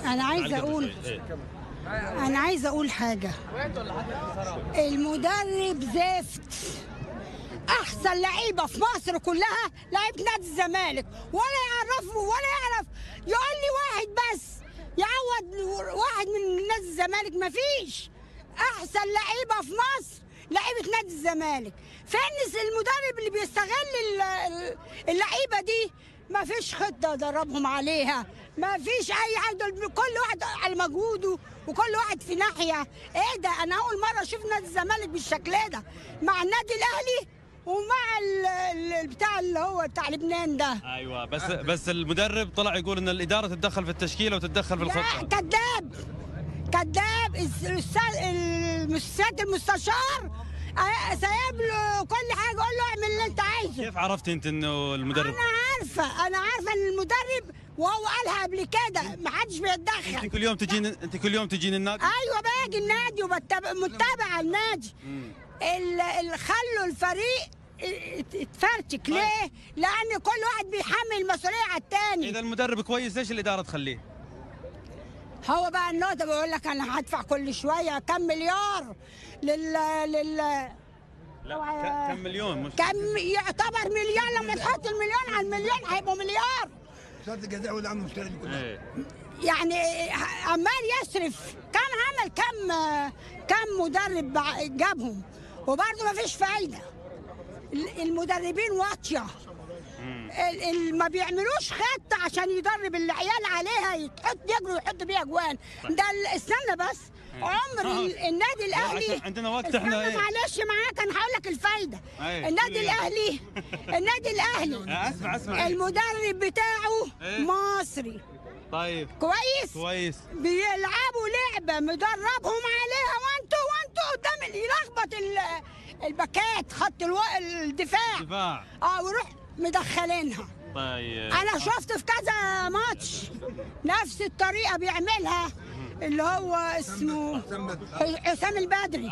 انا عايزه اقول حاجه. المدرب زفت. احسن لعيبه في مصر كلها لعيبه نادي الزمالك، ولا يعرفه ولا يعرف يقول لي واحد بس يعوض واحد من نادي الزمالك. مفيش. احسن لعيبه في مصر لعيبه نادي الزمالك. فين المدرب اللي بيستغل اللعيبه دي؟ ما فيش خطه دربهم عليها، ما فيش اي حاجه، كل واحد على مجهوده وكل واحد في ناحيه. ايه ده؟ انا اول مره اشوف نادي الزمالك بالشكل ده مع النادي الاهلي ومع بتاع اللي هو بتاع لبنان ده. ايوه بس المدرب طلع يقول ان الاداره تتدخل في التشكيله وتتدخل في الخطه. كذاب كذاب. السيد المستشار سايب له كل حاجه، قول له اعمل اللي انت عايزه. كيف عرفت انت انه المدرب؟ انا عارفه ان المدرب، وهو قالها قبل كده، ما حدش بيتدخل. انت كل يوم تجين النادي؟ ايوه باجي النادي ومتابع النادي. خلوا الفريق اتفرتك. ليه؟ لان كل واحد بيحمل المسؤوليه على الثاني. اذا المدرب كويس ليش الاداره تخليه؟ هو بقى النقطه بيقول لك انا هدفع كل شويه كم مليار لا كم مليون؟ مش كم يعتبر مليار. لما تحط المليون على المليون هيبقوا مليار. شرط الجزاء واللي عامل المشكله دي كلها. يعني عمال يصرف. عمل كم مدرب جابهم وبرضه ما فيش فايده. المدربين واطيه. ما بيعملوش خطه عشان يدرب العيال عليها يجروا يحطوا بيها اجوان. ده استنى بس. عمر النادي الاهلي عندنا وقت احنا. معلش معاك انا هقول لك الفايده. النادي الاهلي اسمع المدرب بتاعه مصري. طيب كويس. بيلعبوا لعبه مدربهم عليها، وانتوا قدام يلخبط الباكات خط الدفاع. ويروح مدخلينها. طيب انا شفت في كذا ماتش نفس الطريقه بيعملها اللي هو اسمه حسام البدري.